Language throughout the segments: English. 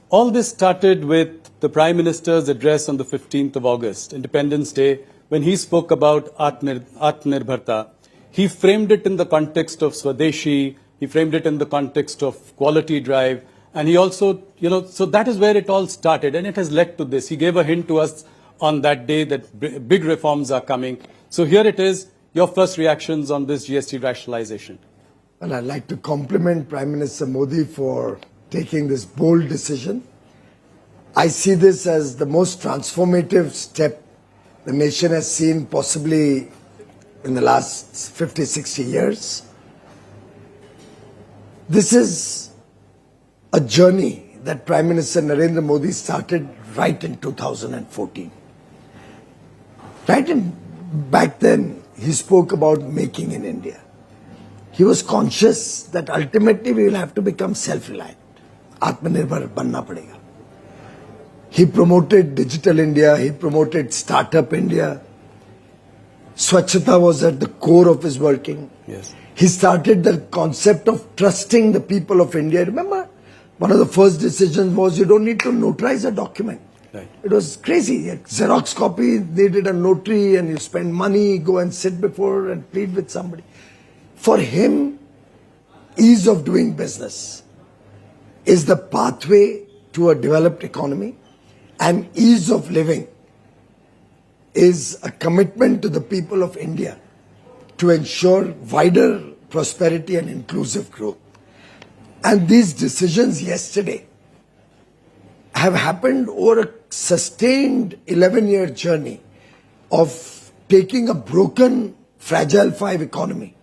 All this started with the Prime Minister's address on the 15th of August, Independence Day, when he spoke about Atmanirbharta. He framed it in the context of Swadeshi, he framed it in the context of quality drive, and he also, so that is where it all started, and it has led to this. He gave a hint to us on that day that big reforms are coming. So here it is, your first reactions on this GST rationalization. And I'd like to compliment Prime Minister Modi for taking this bold decision. I see this as the most transformative step the nation has seen possibly in the last 50, 60 years. This is a journey that Prime Minister Narendra Modi started right in 2014. Back then, he spoke about making in India. He was conscious that ultimately we will have to become self-reliant. Atmanirbhar banna padega. He promoted Digital India, he promoted Startup India. Swachhata was at the core of his working. Yes. He started the concept of trusting the people of India. Remember, one of the first decisions was you don't need to notarize a document. Right. It was crazy. A Xerox copy, they did a notary and you spend money, go and sit before and plead with somebody. For him, ease of doing business is the pathway to a developed economy, and ease of living is a commitment to the people of India to ensure wider prosperity and inclusive growth. And these decisions yesterday have happened over a sustained 11-year journey of taking a broken, fragile 5 economy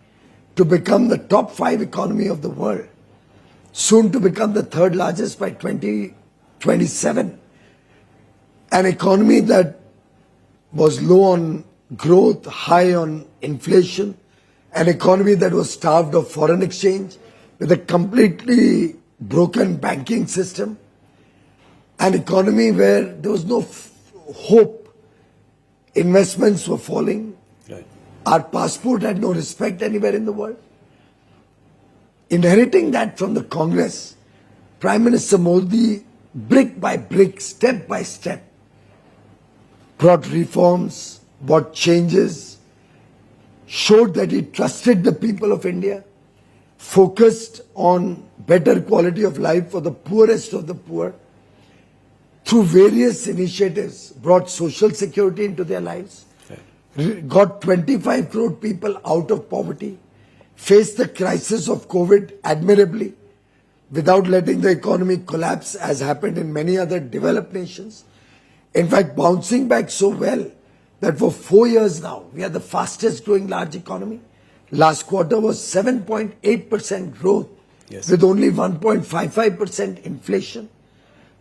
to become the top 5 economy of the world, soon to become the 3rd largest by 2027. An economy that was low on growth, high on inflation, an economy that was starved of foreign exchange, with a completely broken banking system, an economy where there was no hope, investments were falling, Right. Our passport had no respect anywhere in the world. Inheriting that from the Congress, Prime Minister Modi, brick by brick, step by step, brought reforms, brought changes, showed that he trusted the people of India, focused on better quality of life for the poorest of the poor, through various initiatives, brought social security into their lives, got 25 crore people out of poverty, faced the crisis of COVID admirably, without letting the economy collapse as happened in many other developed nations. In fact, bouncing back so well that for 4 years now, we are the fastest growing large economy. Last quarter was 7.8% growth, Yes. with only 1.55% inflation.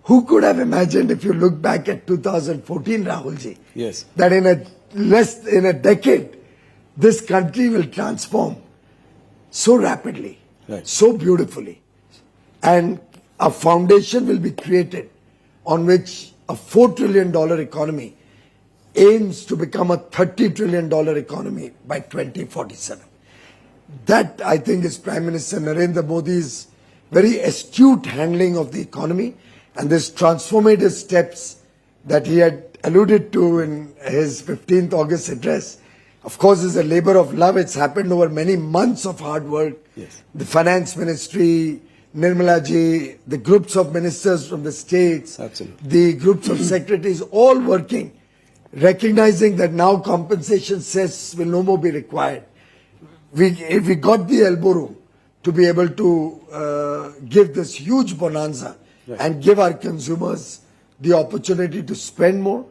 Who could have imagined, if you look back at 2014, Rahulji, Yes. that in a decade, this country will transform so rapidly, Right. so beautifully, and a foundation will be created on which a $4 trillion economy aims to become a $30 trillion economy by 2047. That, I think, is Prime Minister Narendra Modi's very astute handling of the economy, and these transformative steps that he had alluded to in his 15th August address, of course, is a labor of love. It's happened over many months of hard work. Yes. The Finance Ministry, Nirmala ji, the groups of ministers from the states, Absolutely. the groups of secretaries, all working, recognizing that now compensation cess will no more be required. We got the elbow room to be able to give this huge bonanza, Right. and give our consumers the opportunity to spend more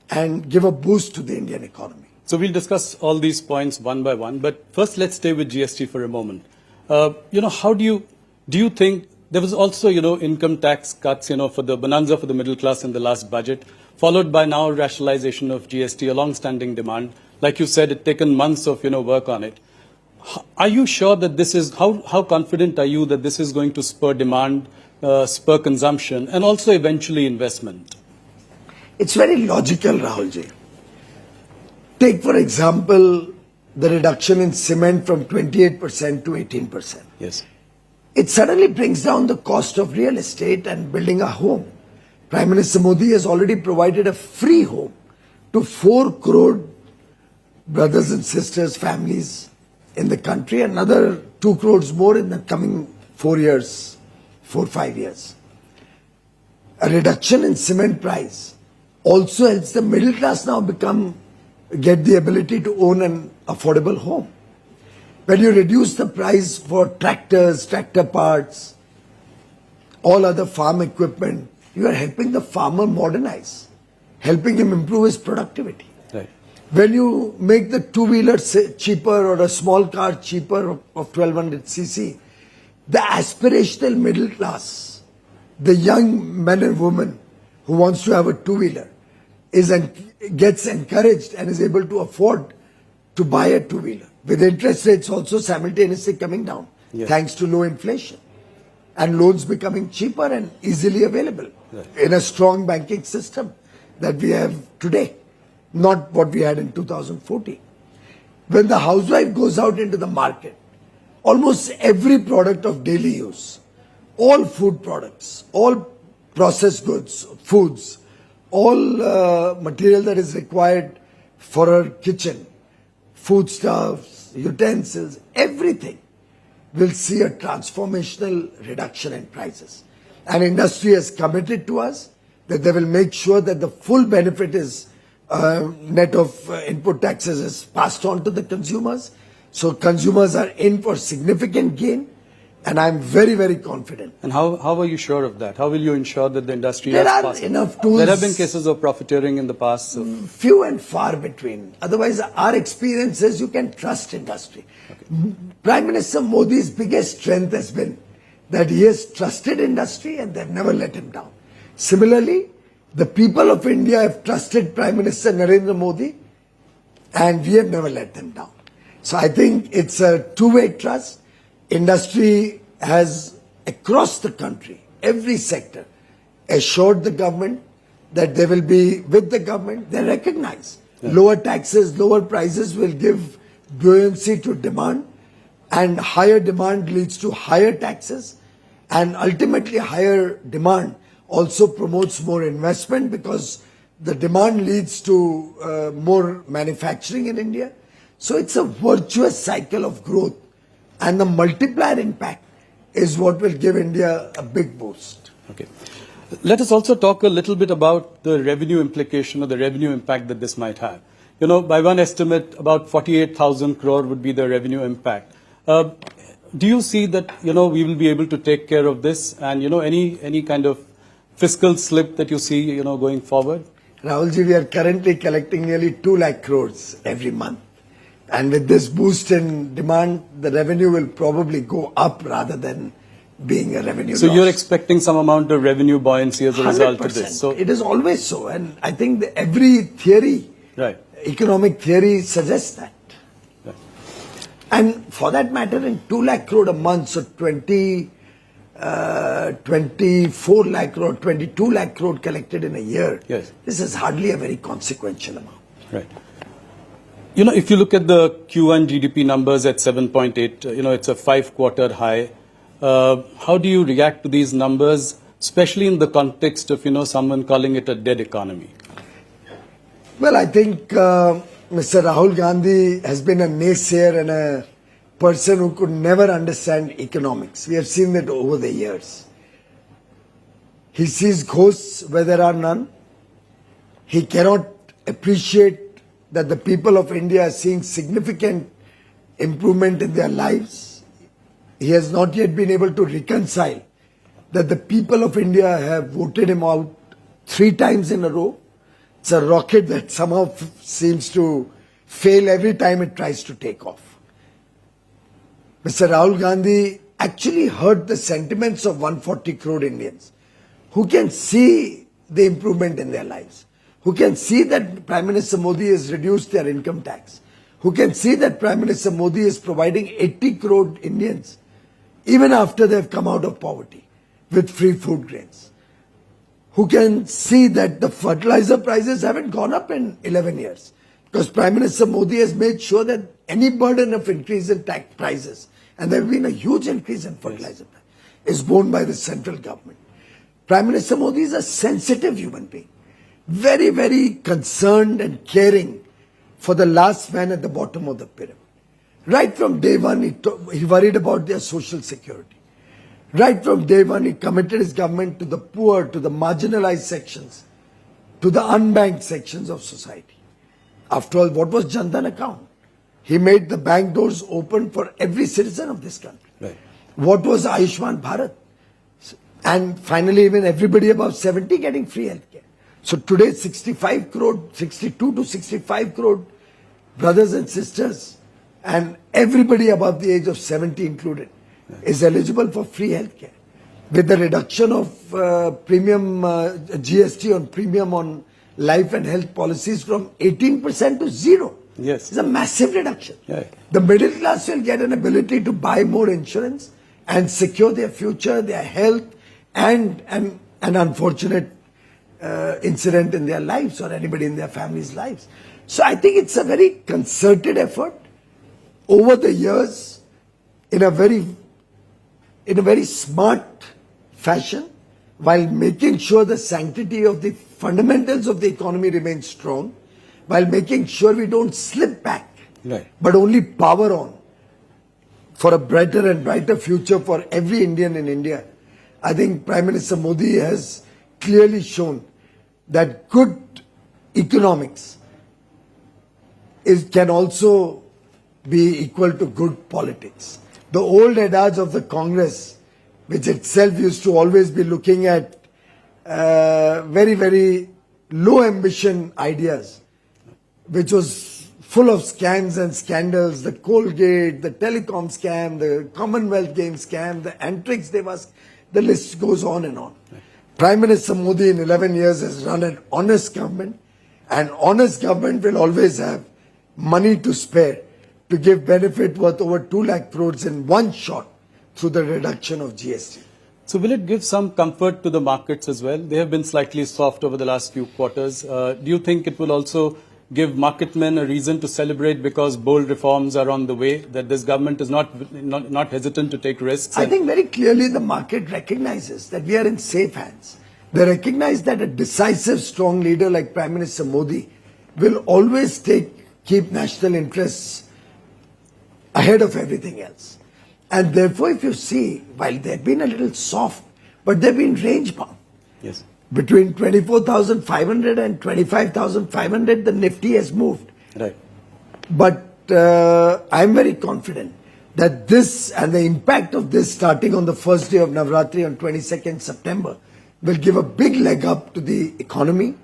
and give a boost to the Indian economy. So we'll discuss all these points one by one, but first let's stay with GST for a moment. How do you think there was also, income tax cuts, for the bonanza for the middle class in the last budget, followed by now rationalization of GST, a long-standing demand. Like you said, it's taken months of, work on it. Are you sure that this is, how confident are you that this is going to spur demand, spur consumption, and also eventually investment? It's very logical, Rahulji. Take, for example, the reduction in cement from 28% to 18%. Yes. it suddenly brings down the cost of real estate and building a home. Prime Minister Modi has already provided a free home to 4 crore brothers and sisters, families in the country, another 2 crores more in the coming 4 years, 4-5 years. A reduction in cement price also helps the middle class now get the ability to own an affordable home. When you reduce the price for tractors, tractor parts, all other farm equipment, you are helping the farmer modernize, helping him improve his productivity. Right. When you make the two-wheeler cheaper or a small car cheaper of 1200 cc, the aspirational middle class, the young man and woman who wants to have a two-wheeler, gets encouraged and is able to afford to buy a two-wheeler, with interest rates also simultaneously coming down, yes, thanks to low inflation and loans becoming cheaper and easily available, right, in a strong banking system that we have today, not what we had in 2014. When the housewife goes out into the market, almost every product of daily use, all food products, all processed goods, foods, all material that is required for her kitchen, foodstuffs, utensils, everything will see a transformational reduction in prices. And industry has committed to us that they will make sure that the full benefit is net of input taxes is passed on to the consumers. So consumers are in for significant gain, and I'm very, very confident. And how are you sure of that? How will you ensure that the industry There has are passed? enough tools. There have been cases of profiteering in the past. So. Few and far between. Otherwise, our experience is you can trust industry. Okay. Prime Minister Modi's biggest strength has been that he has trusted industry and they've never let him down. Similarly, the people of India have trusted Prime Minister Narendra Modi and we have never let them down. So I think it's a two-way trust. Industry has, across the country, every sector, assured the government that they will be with the government. They recognize lower taxes, lower prices will give buoyancy to demand, and higher demand leads to higher taxes, and ultimately higher demand also promotes more investment because the demand leads to more manufacturing in India. So it's a virtuous cycle of growth, and the multiplier impact is what will give India a big boost. Okay. Let us also talk a little bit about the revenue implication or the revenue impact that this might have. You know, by one estimate, about 48,000 crore would be the revenue impact. Do you see that, you know, we will be able to take care of this, and, you know, any kind of fiscal slip that you see, you know, going forward? Rahulji, we are currently collecting nearly 2 lakh crores every month. And with this boost in demand, the revenue will probably go up rather than being a revenue So loss. you're expecting some amount of revenue buoyancy as a result of this. So it is always so. And I think every theory, right, economic theory suggests that. Right. And for that matter, in 2 lakh crore a month, so 24 lakh crore, 22 lakh crore collected in a year. Yes. This is hardly a very consequential amount. Right. You know, if you look at the Q1 GDP numbers at 7.8, you know, it's a 5-quarter high. How do you react to these numbers, especially in the context of, you know, someone calling it a dead economy? Well, I think Mr. Rahul Gandhi has been a naysayer and a person who could never understand economics. We have seen that over the years. He sees ghosts where there are none. He cannot appreciate that the people of India are seeing significant improvement in their lives. He has not yet been able to reconcile that the people of India have voted him out 3 times in a row. It's a rocket that somehow seems to fail every time it tries to take off. Mr. Rahul Gandhi actually hurt the sentiments of 140 crore Indians who can see the improvement in their lives, who can see that Prime Minister Modi has reduced their income tax, who can see that Prime Minister Modi is providing 80 crore Indians, even after they have come out of poverty, with free food grains, who can see that the fertilizer prices haven't gone up in 11 years, because Prime Minister Modi has made sure that any burden of increase in tax prices, and there has been a huge increase in fertilizer price, is borne by the central government. Prime Minister Modi is a sensitive human being, very, very concerned and caring for the last man at the bottom of the pyramid. Right from day one, he worried about their social security. Right from day one, he committed his government to the poor, to the marginalized sections, to the unbanked sections of society. After all, what was Jan Dhan account? He made the bank doors open for every citizen of this country. Right. What was Ayushman Bharat? And finally, even everybody above 70 getting free healthcare. So today, 65 crore, 62 to 65 crore brothers and sisters, and everybody above the age of 70 included, is eligible for free healthcare. With the reduction of premium GST on premium on life and health policies from 18% to zero. Yes. It's a massive reduction. Yeah. The middle class will get an ability to buy more insurance and secure their future, their health, and an unfortunate incident in their lives or anybody in their family's lives. So I think it's a very concerted effort over the years in a very smart fashion, while making sure the sanctity of the fundamentals of the economy remains strong, while making sure we don't slip back, Right. but only power on for a brighter and brighter future for every Indian in India. I think Prime Minister Modi has clearly shown that good economics can also be equal to good politics. The old adage of the Congress, which itself used to always be looking at very, very low ambition ideas, which was full of scams and scandals, the Colgate, the telecom scam, the Commonwealth Games scam, the Antrix Devas, the list goes on and on. Prime Minister Modi in 11 years has run an honest government, and honest government will always have money to spare to give benefit worth over 2 lakh crores in one shot through the reduction of GST. So will it give some comfort to the markets as well? They have been slightly soft over the last few quarters. Do you think it will also give market men a reason to celebrate because bold reforms are on the way, that this government is not hesitant to take risks? I think very clearly the market recognizes that we are in safe hands. They recognize that a decisive, strong leader like Prime Minister Modi will always keep national interests ahead of everything else. And therefore, if you see, while they've been a little soft, but they've been range bound. Yes. Between 24,500 and 25,500, the Nifty has moved. Right. But I'm very confident that this and the impact of this starting on the first day of Navratri on 22nd September will give a big leg up to the economy,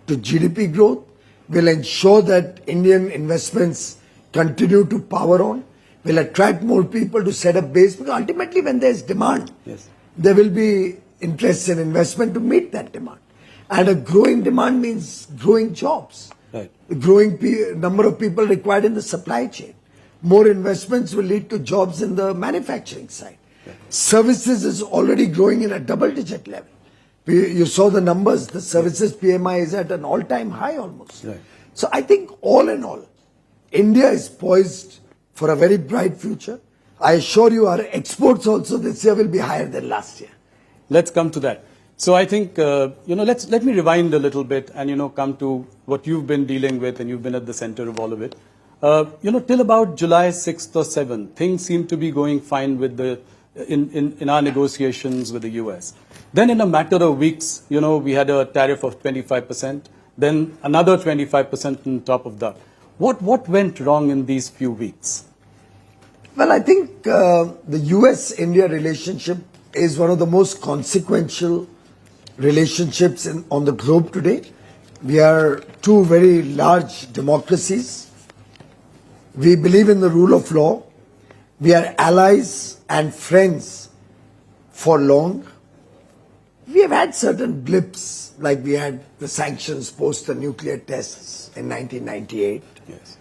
to GDP growth, will ensure that Indian investments continue to power on, will attract more people to set up base, because ultimately when there's demand, Yes. there will be interest in investment to meet that demand. And a growing demand means growing jobs. Right. The growing number of people required in the supply chain. More investments will lead to jobs in the manufacturing side. Right. Services is already growing in a double-digit level. You saw the numbers, the services PMI is at an all-time high almost. Right. So I think all in all, India is poised for a very bright future. I assure you our exports also this year will be higher than last year. Let's come to that. So I think, let me rewind a little bit and, come to what you've been dealing with, and you've been at the center of all of it. Till about July 6th or 7th, things seem to be going fine with in our negotiations with the US. Then in a matter of weeks, we had a tariff of 25%, then another 25% on top of that. What went wrong in these few weeks? Well, I think the US-India relationship is one of the most consequential relationships on the globe today. We are two very large democracies. We believe in the rule of law. We are allies and friends for long. We have had certain blips, like we had the sanctions post the nuclear tests in 1998. Yes.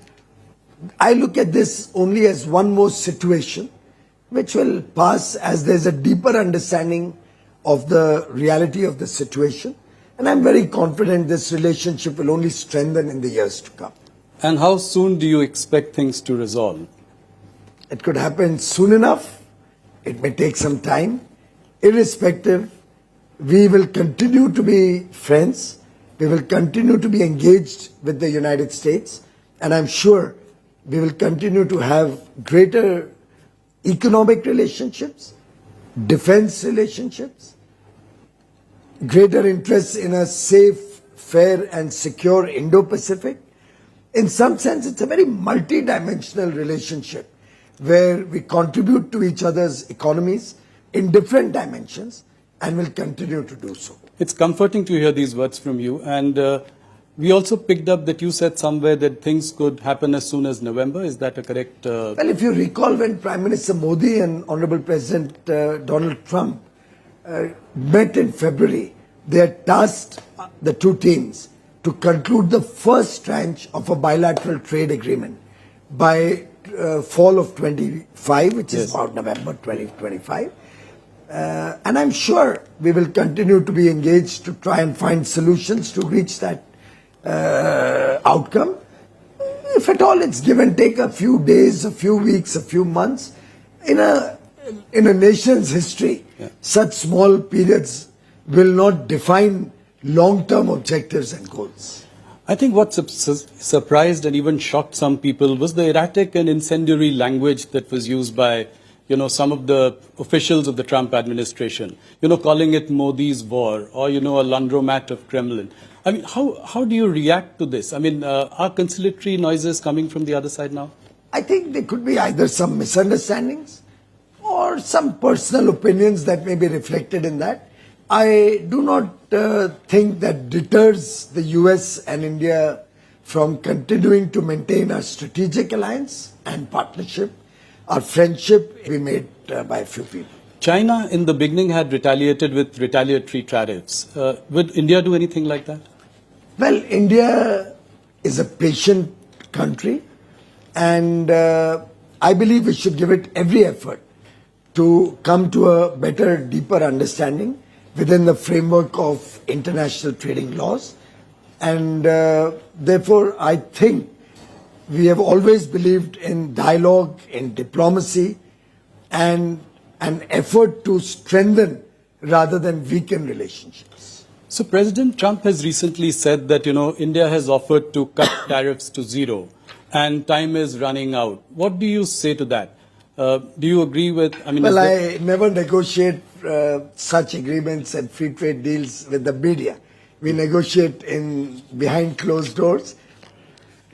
I look at this only as one more situation which will pass as there's a deeper understanding of the reality of the situation. And I'm very confident this relationship will only strengthen in the years to come. And how soon do you expect things to resolve? It could happen soon enough. It may take some time. irrespective, we will continue to be friends. We will continue to be engaged with the United States. And I'm sure we will continue to have greater economic relationships, defense relationships, greater interest in a safe, fair and secure Indo-Pacific. In some sense, it's a very multi-dimensional relationship where we contribute to each other's economies in different dimensions and will continue to do so. It's comforting to hear these words from you. And we also picked up that you said somewhere that things could happen as soon as November. Is that a correct? Well, if you recall when Prime Minister Modi and Honorable President Donald Trump met in February, they had tasked the two teams to conclude the first tranche of a bilateral trade agreement by fall of 25, which is about November 2025. And I'm sure we will continue to be engaged to try and find solutions to reach that outcome. If at all it's give and take a few days, a few weeks, a few months, in a nation's history, such small periods will not define long-term objectives and goals. I think what surprised and even shocked some people was the erratic and incendiary language that was used by some of the officials of the Trump administration, calling it Modi's war or, a laundromat of Kremlin. I mean, how do you react to this? I mean, are conciliatory noises coming from the other side now? I think there could be either some misunderstandings or some personal opinions that may be reflected in that. I do not think that deters the US and India from continuing to maintain our strategic alliance and partnership. Our friendship we made by a few people. China in the beginning had retaliated with retaliatory tariffs. Would India do anything like that? Well, India is a patient country and I believe we should give it every effort to come to a better, deeper understanding within the framework of international trading laws. And therefore, I think we have always believed in dialogue, in diplomacy, and an effort to strengthen rather than weaken relationships. So President Trump has recently said that, India has offered to cut tariffs to zero and time is running out. What do you say to that? Do you agree with... Well, I never negotiate such agreements and free trade deals with the media. We negotiate behind closed doors.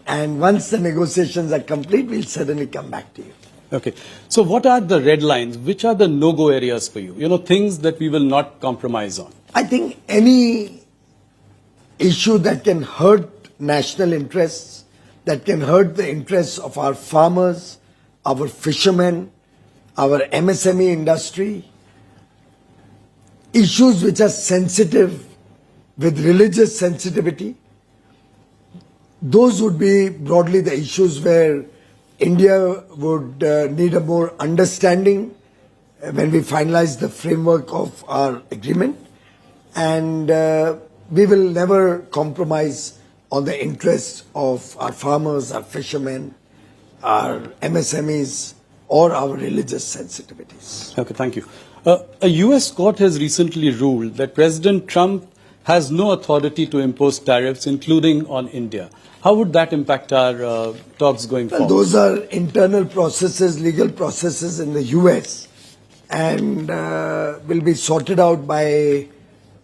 And once the negotiations are complete, we'll certainly come back to you. Okay. So what are the red lines? Which are the no-go areas for you? Things that we will not compromise on. I think any issue that can hurt national interests, that can hurt the interests of our farmers, our fishermen, our MSME industry, issues which are sensitive with religious sensitivity, those would be broadly the issues where India would need a more understanding when we finalize the framework of our agreement. And we will never compromise on the interests of our farmers, our fishermen, our MSMEs, or our religious sensitivities. Okay, thank you. A US court has recently ruled that President Trump has no authority to impose tariffs, including on India. How would that impact our talks going forward? Those are internal processes, legal processes in the US, and will be sorted out by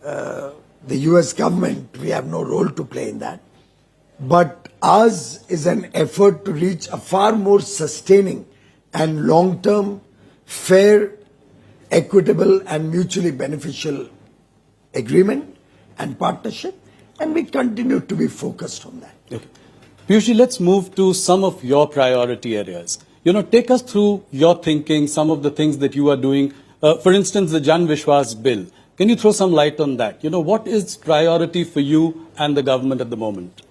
the US government. We have no role to play in that. But ours is an effort to reach a far more sustaining and long-term, fair, equitable and mutually beneficial agreement and partnership, and we continue to be focused on that. Okay. Piyush, let's move to some of your priority areas. Take us through your thinking, some of the things that you are doing. For instance, the Jan Vishwas bill. Can you throw some light on that? What is priority for you and the government at the moment?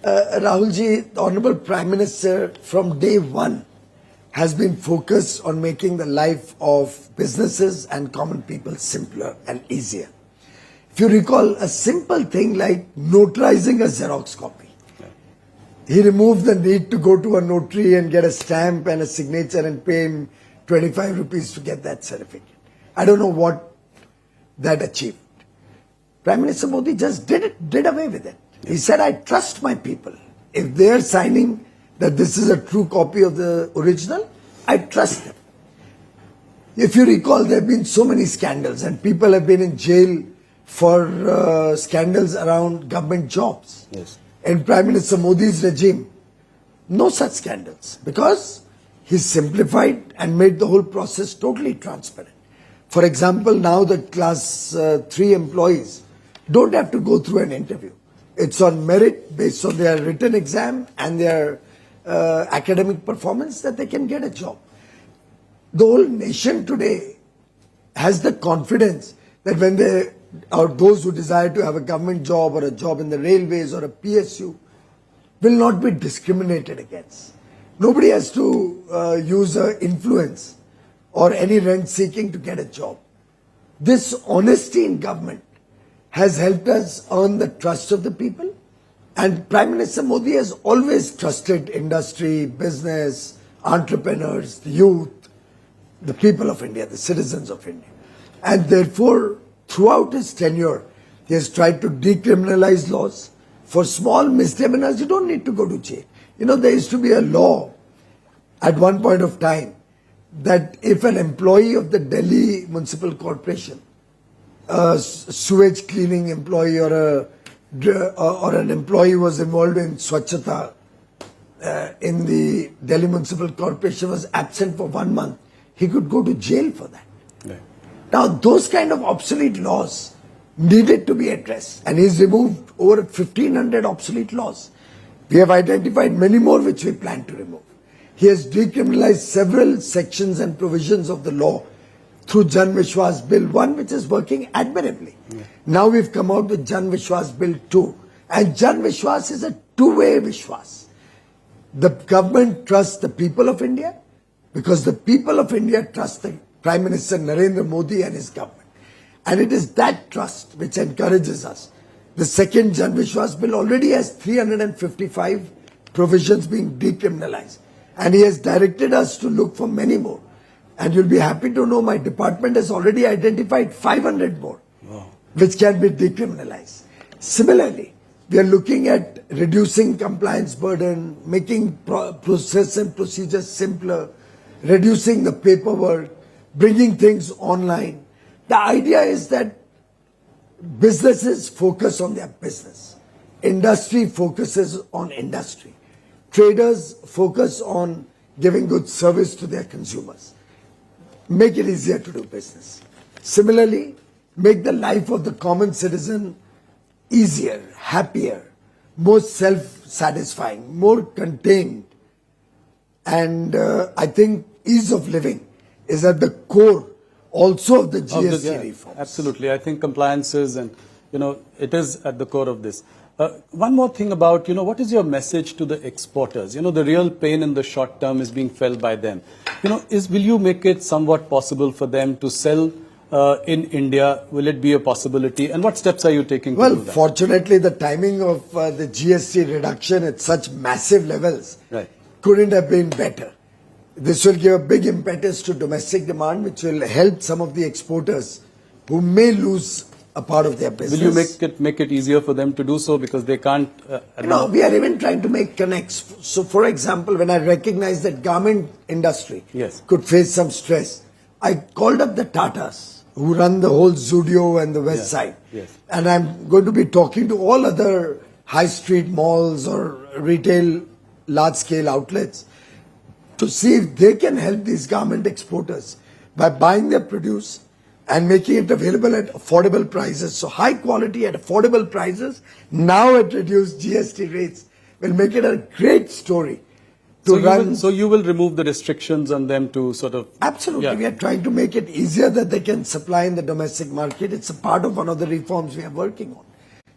Rahulji, the Honorable Prime Minister from day one has been focused on making the life of businesses and common people simpler and easier. If you recall, a simple thing like notarizing a Xerox copy. He removed the need to go to a notary and get a stamp and a signature and pay him 25 rupees to get that certificate. I don't know what that achieved. Prime Minister Modi just did away with it. He said, I trust my people. If they're signing that this is a true copy of the original, I trust them. If you recall, there have been so many scandals and people have been in jail for scandals around government jobs. Yes. In Prime Minister Modi's regime, no such scandals because he simplified and made the whole process totally transparent. For example, now the class 3 employees don't have to go through an interview. It's on merit based on their written exam and their academic performance that they can get a job. The whole nation today has the confidence that when they or those who desire to have a government job or a job in the railways or a PSU will not be discriminated against. Nobody has to use influence or any rent seeking to get a job. This honesty in government has helped us earn the trust of the people, and Prime Minister Modi has always trusted industry, business, entrepreneurs, the youth, the people of India, the citizens of India. And therefore, throughout his tenure, he has tried to decriminalize laws. For small misdemeanors, you don't need to go to jail. You know, there used to be a law at one point of time that if an employee of the Delhi Municipal Corporation, a sewage cleaning employee or an employee was involved in Swachhata in the Delhi Municipal Corporation was absent for 1 month, he could go to jail for that. Right. Now, those kind of obsolete laws needed to be addressed, and he's removed over 1,500 obsolete laws. We have identified many more which we plan to remove. He has decriminalized several sections and provisions of the law through Jan Vishwas Bill 1, which is working admirably. Yeah. Now we've come out with Jan Vishwas Bill 2, and Jan Vishwas is a two-way Vishwas. The government trusts the people of India because the people of India trust the Prime Minister Narendra Modi and his government. And it is that trust which encourages us. The second Jan Vishwas Bill already has 355 provisions being decriminalized. And he has directed us to look for many more. And you'll be happy to know my department has already identified 500 more, which can be decriminalized. Similarly, we are looking at reducing compliance burden, making process and procedures simpler, reducing the paperwork, bringing things online. The idea is that businesses focus on their business. Industry focuses on industry. Traders focus on giving good service to their consumers. Make it easier to do business. Similarly, make the life of the common citizen easier, happier, more self-satisfying, more contained. And I think ease of living is at the core also of the GST reforms. Absolutely. I think compliance is, and it is at the core of this. One more thing about, what is your message to the exporters? The real pain in the short term is being felt by them. Will you make it somewhat possible for them to sell in India? Will it be a possibility? And what steps are you taking to do that? Fortunately, the timing of the GST reduction at such massive levels couldn't have been better. This will give a big impetus to domestic demand, which will help some of the exporters who may lose a part of their business. Will you make it easier for them to do so because they can't? No, we are even trying to make connects. So, for example, when I recognize that garment industry could face some stress, I called up the Tatas who run the whole Zudio and the West Side. And I'm going to be talking to all other high street malls or retail large-scale outlets to see if they can help these garment exporters by buying their produce and making it available at affordable prices. So high quality at affordable prices, now at reduced GST rates, will make it a great story to run. So you will remove the restrictions on them to sort of... Absolutely. We are trying to make it easier that they can supply in the domestic market. It's a part of one of the reforms we are working on.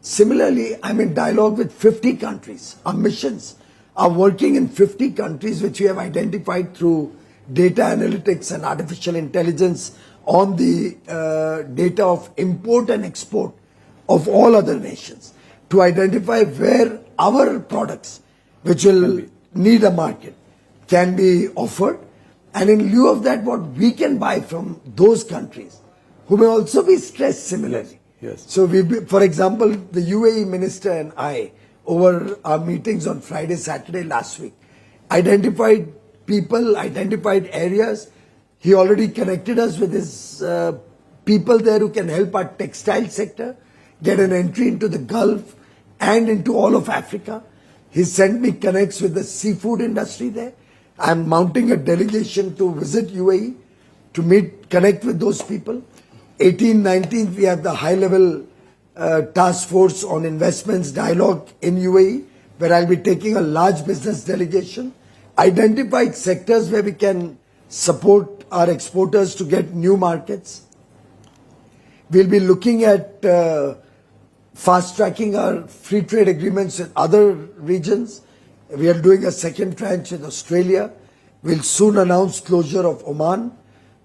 Similarly, I'm in dialogue with 50 countries. Our missions are working in 50 countries, which we have identified through data analytics and artificial intelligence on the data of import and export of all other nations, to identify where our products, which will need a market, can be offered, and in lieu of that, what we can buy from those countries who may also be stressed similarly. Yes. So for example, the UAE minister and I, over our meetings on Friday, Saturday last week, identified people, identified areas. He already connected us with his people there who can help our textile sector get an entry into the Gulf and into all of Africa. He sent me connects with the seafood industry there. I'm mounting a delegation to visit UAE to connect with those people. 18th, 19th, we have the high-level task force on investments dialogue in UAE, where I'll be taking a large business delegation, identified sectors where we can support our exporters to get new markets. We'll be looking at fast-tracking our free trade agreements with other regions. We are doing a second tranche with Australia. We'll soon announce closure of Oman.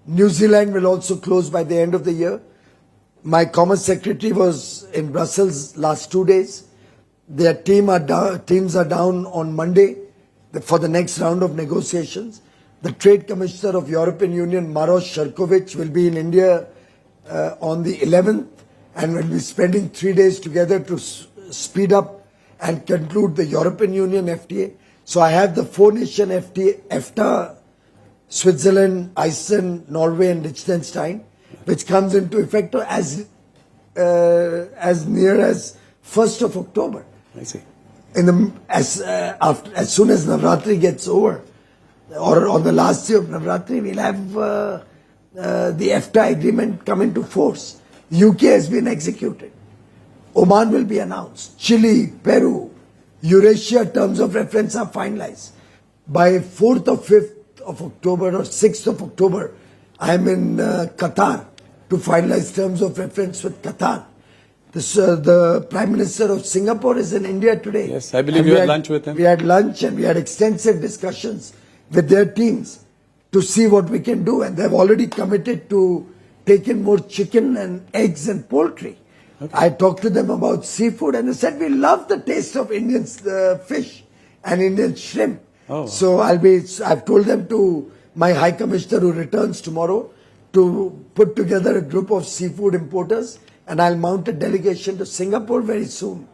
New Zealand will also close by the end of the year. My Commerce Secretary was in Brussels last 2 days. Their teams are down on Monday for the next round of negotiations. The Trade Commissioner of European Union, Maros Sherkovic, will be in India on the 11th and will be spending 3 days together to speed up and conclude the European Union FTA. So I have the 4-nation FTA, EFTA, Switzerland, Iceland, Norway and Liechtenstein, which comes into effect as near as 1st of October. I see. As soon as Navratri gets over, or on the last day of Navratri, we'll have the EFTA agreement come into force. UK has been executed. Oman will be announced. Chile, Peru, Eurasia terms of reference are finalized. By 4th or 5th of October or 6th of October, I am in Qatar to finalize terms of reference with Qatar. The Prime Minister of Singapore is in India today. Yes, I believe you had lunch with him. We had lunch and we had extensive discussions with their teams to see what we can do. And they've already committed to take in more chicken and eggs and poultry. Okay. I talked to them about seafood and they said, we love the taste of Indian fish and Indian shrimp. Oh. So I've told them my High Commissioner who returns tomorrow to put together a group of seafood importers, and I'll mount a delegation to Singapore very soon.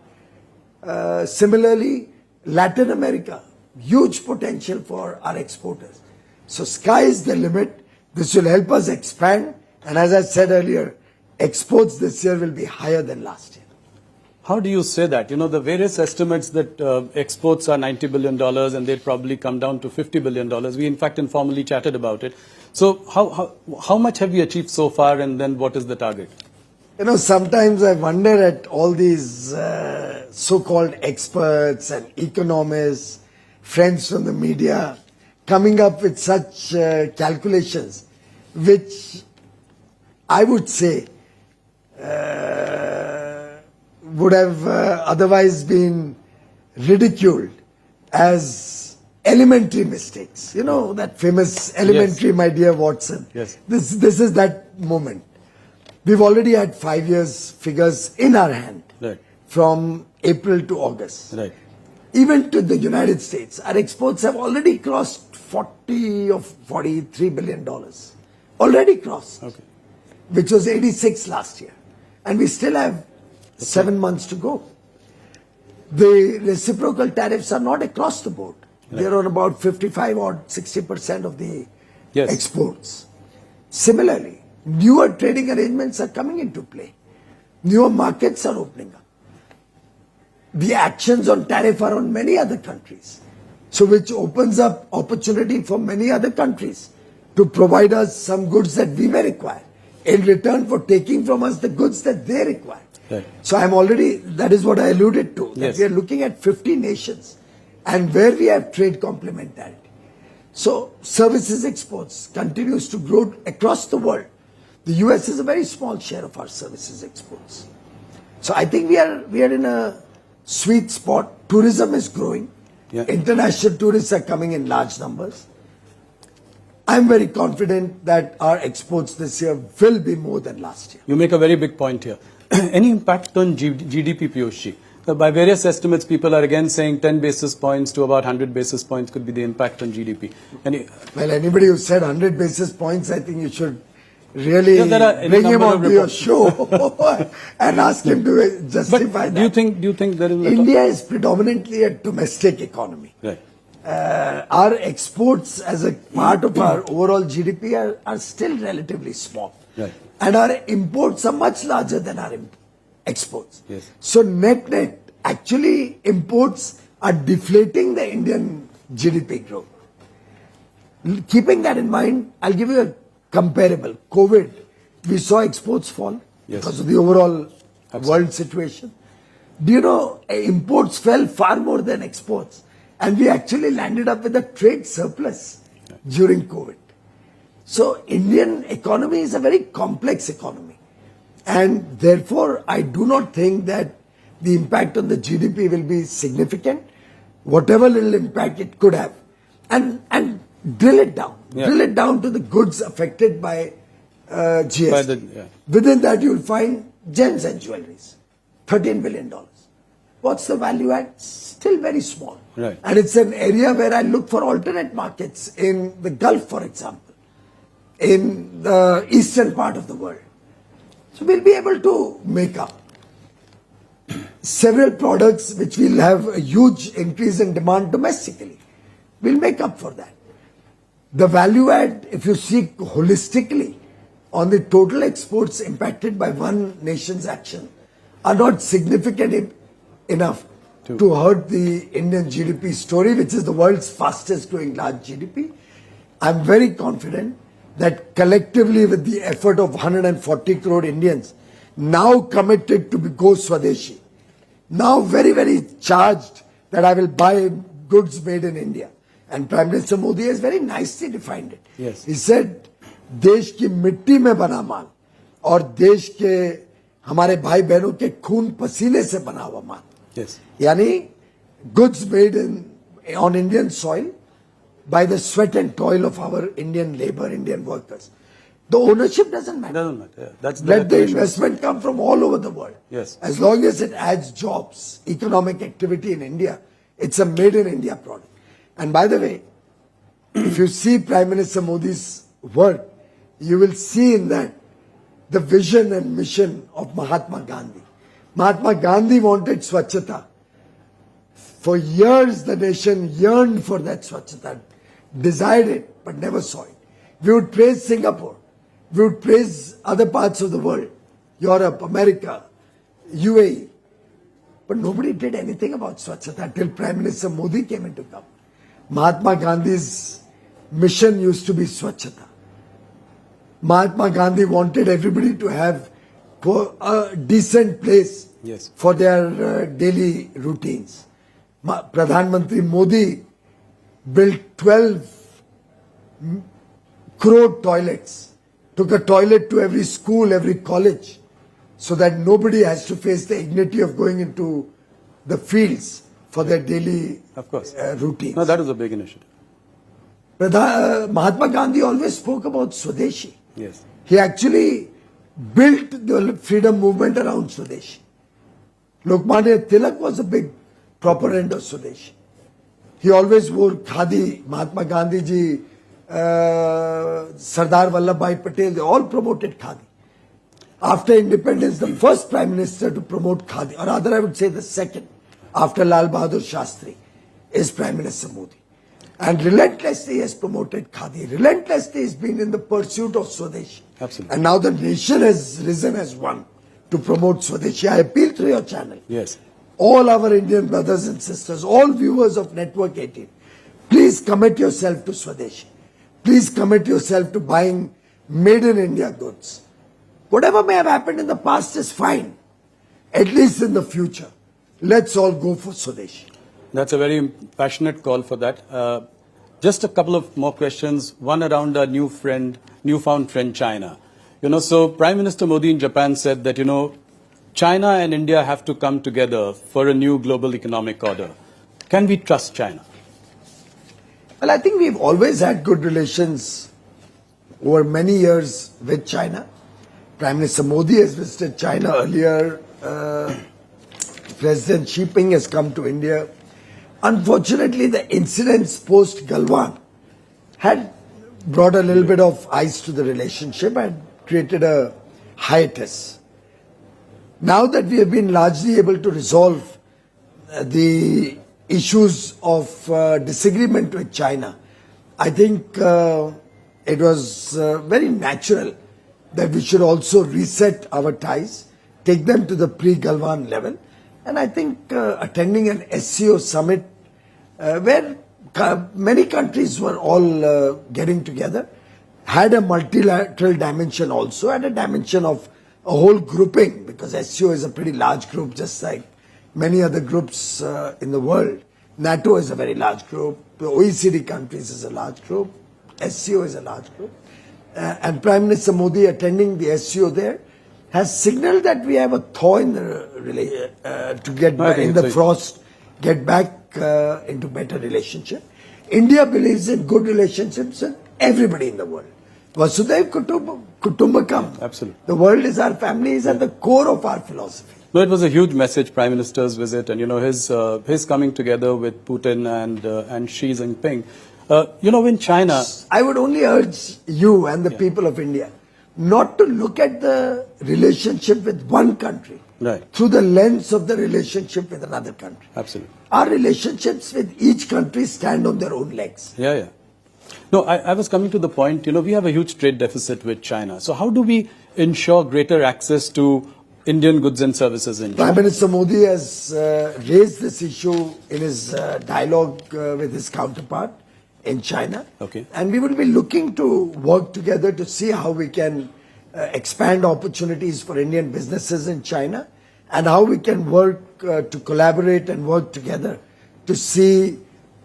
Similarly, Latin America, huge potential for our exporters. So sky is the limit. This will help us expand. And as I said earlier, exports this year will be higher than last year. How do you say that? You know, the various estimates that exports are $90 billion and they'd probably come down to $50 billion. We, in fact, informally chatted about it. So how much have we achieved so far, and then what is the target? You know, sometimes I wonder at all these so-called experts and economists, friends from the media, coming up with such calculations, which I would say would have otherwise been ridiculed as elementary mistakes. You know, that famous elementary, yes, my dear Watson. Yes. This is that moment. We've already had 5 years figures in our hand, right, from April to August. Right. Even to the United States, our exports have already crossed $40 or $43 billion. Already crossed. Okay. Which was 86 last year. And we still have 7 months to go. The reciprocal tariffs are not across the board. Right. They're on about 55 or 60% of the, yes, exports. Similarly, newer trading arrangements are coming into play. Newer markets are opening up. The actions on tariff are on many other countries. So which opens up opportunity for many other countries to provide us some goods that we may require in return for taking from us the goods that they require. Right. So that is what I alluded to, that, yes, we are looking at 50 nations and where we have trade complementarity. So services exports continues to grow across the world. The US is a very small share of our services exports. So I think we are in a sweet spot. Tourism is growing. Yeah. International tourists are coming in large numbers. I'm very confident that our exports this year will be more than last year. You make a very big point here. Any impact on GDP, Piyush? By various estimates, people are again saying 10 basis points to about 100 basis points could be the impact on GDP. Well, anybody who said 100 basis points, I think you should really Yeah, there are any bring him number of onto your reports. show and ask him to justify But that. do you think there is India is predominantly a domestic economy. Right. Our exports as a part of our overall GDP are still relatively small. Right. And our imports are much larger than our exports. Yes. So net, actually imports are deflating the Indian GDP growth. Keeping that in mind, I'll give you a comparable. COVID, we saw exports fall Yes. because of the overall Absolutely. world situation. Do you know, imports fell far more than exports. And we actually landed up with a trade surplus during COVID. So Indian economy is a very complex economy. And therefore, I do not think that the impact on the GDP will be significant. Whatever little impact it could have. And drill it down. Yeah. Drill it down to the goods affected by GST. By the- Within that, you'll find gems and jewelries. $13 billion. What's the value add? Still very small. Right. And it's an area where I look for alternate markets in the Gulf, for example, in the eastern part of the world. So we'll be able to make up several products which will have a huge increase in demand domestically. We'll make up for that. The value add, if you see holistically on the total exports impacted by one nation's action, are not significant enough to hurt the Indian GDP story, which is the world's fastest growing large GDP. I'm very confident that collectively with the effort of 140 crore Indians now committed to go Swadeshi, now very charged that I will buy goods made in India. And Prime Minister Modi has very nicely defined it. Yes. He said, देश की मिट्टी में बना माल और देश के हमारे भाई बहनों के खून पसीने से बना हुआ माल. Yes. Yani goods made on Indian soil by the sweat and toil of our Indian labor, Indian workers. The ownership doesn't matter. Doesn't matter. Yeah. That's Let the definition. investment come from all over the world. Yes. As long as it adds jobs, economic activity in India, it's a made in India product. And by the way, if you see Prime Minister Modi's work, you will see in that the vision and mission of Mahatma Gandhi. Mahatma Gandhi wanted Swachhata. For years, the nation yearned for that Swachhata, desired it, but never saw it. We would praise Singapore. We would praise other parts of the world, Europe, America, UAE. But nobody did anything about Swachhata till Prime Minister Modi came into government. Mahatma Gandhi's mission used to be Swachhata. Mahatma Gandhi wanted everybody to have a decent place Yes. for their daily routines. Pradhan Mantri Modi built 12 crore toilets, took a toilet to every school, every college, so that nobody has to face the dignity of going into the fields for their daily Of course. routines. No, that was a big initiative. Mahatma Gandhi always spoke about Swadeshi. Yes. He actually built the freedom movement around Swadeshi. Lokmanya Tilak was a big proponent of Swadeshi. He always wore khadi. Mahatma Gandhi ji, Sardar Vallabhbhai Patel, they all promoted khadi. After independence, the first prime minister to promote khadi, or rather I would say the second, after Lal Bahadur Shastri, is Prime Minister Modi. And relentlessly has promoted khadi. Relentlessly has been in the pursuit of Swadeshi. Absolutely. And now the nation has risen as one to promote Swadeshi. I appeal through your channel. Yes. All our Indian brothers and sisters, all viewers of Network 18, please commit yourself to Swadeshi. Please commit yourself to buying made in India goods. Whatever may have happened in the past is fine. At least in the future, let's all go for Swadeshi. That's a very passionate call for that. Just a couple of more questions. One around our newfound friend, China. So Prime Minister Modi in Japan said that, China and India have to come together for a new global economic order. Can we trust China? Well, I think we've always had good relations over many years with China. Prime Minister Modi has visited China earlier. President Xi Jinping has come to India. Unfortunately, the incidents post Galwan had brought a little bit of ice to the relationship and created a hiatus. Now that we have been largely able to resolve the issues of disagreement with China, I think it was very natural that we should also reset our ties, take them to the pre-Galwan level. And I think attending an SCO summit where many countries were all getting together had a multilateral dimension also, and a dimension of a whole grouping, because SCO is a pretty large group, just like many other groups in the world. NATO is a very large group, the OECD countries is a large group, SCO is a large group. And Prime Minister Modi attending the SCO there has signaled that we have a thaw in the to get back in the frost, get back into better relationship. India believes in good relationships with everybody in the world. Vasudhaiv Kutumbakam. Absolutely. The world is our family, is at the core of our philosophy. No, it was a huge message, Prime Minister's visit, and his coming together with Putin and Xi Jinping. In China, I would only urge you and the people of India not to look at the relationship with one country through the lens of the relationship with another country. Absolutely. Our relationships with each country stand on their own legs. Yeah. No, I was coming to the point, we have a huge trade deficit with China. So how do we ensure greater access to Indian goods and services in China? Prime Minister Modi has raised this issue in his dialogue with his counterpart in China. Okay. And we will be looking to work together to see how we can expand opportunities for Indian businesses in China, and how we can work to collaborate and work together to see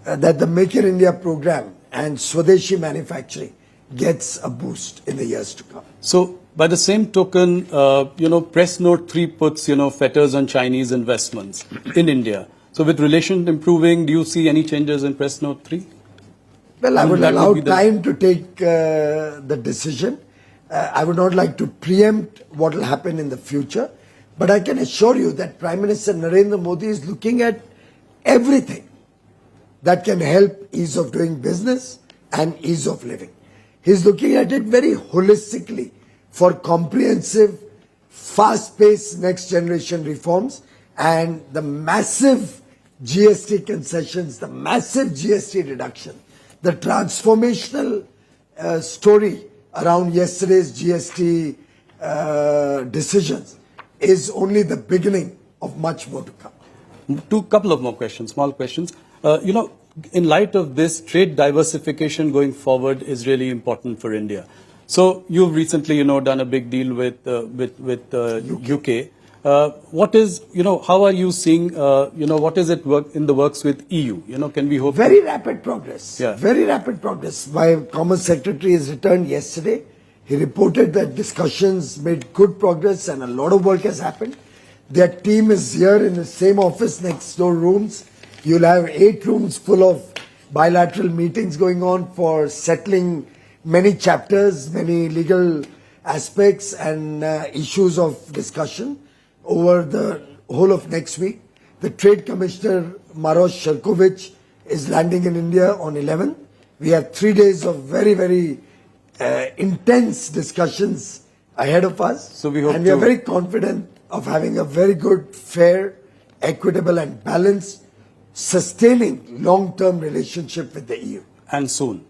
that the Make in India program and Swadeshi manufacturing gets a boost in the years to come. So, by the same token, Press Note 3 puts, fetters on Chinese investments in India. So, with relations improving, do you see any changes in Press Note 3? Well, I would allow time to take the decision. I would not like to preempt what will happen in the future. But I can assure you that Prime Minister Narendra Modi is looking at everything that can help ease of doing business and ease of living. He's looking at it very holistically for comprehensive, fast-paced next generation reforms, and the massive GST concessions, the massive GST reduction, the transformational story around yesterday's GST decisions is only the beginning of much more to come. Couple of more questions, small questions. In light of this, trade diversification going forward is really important for India. So you've recently, done a big deal with UK. What is, how are you seeing, what is it in the works with EU? Can we hope? Very rapid progress. Yeah. Very rapid progress. My Commerce Secretary has returned yesterday. He reported that discussions made good progress and a lot of work has happened. Their team is here in the same office, next door rooms. You'll have 8 rooms full of bilateral meetings going on for settling many chapters, many legal aspects and issues of discussion over the whole of next week. The Trade Commissioner Maros Sherkovich is landing in India on 11th. We have 3 days of very, very intense discussions ahead of us. So we hope and we are very confident of having a very good, fair, equitable and balanced, sustaining long-term relationship with the EU. And soon.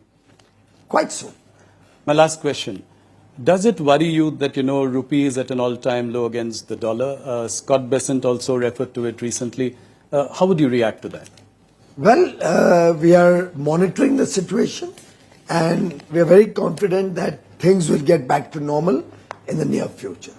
Quite soon. My last question. Does it worry you that, rupee is at an all-time low against the dollar? Scott Bessent also referred to it recently. How would you react to that? Well, we are monitoring the situation and we are very confident that things will get back to normal in the near future.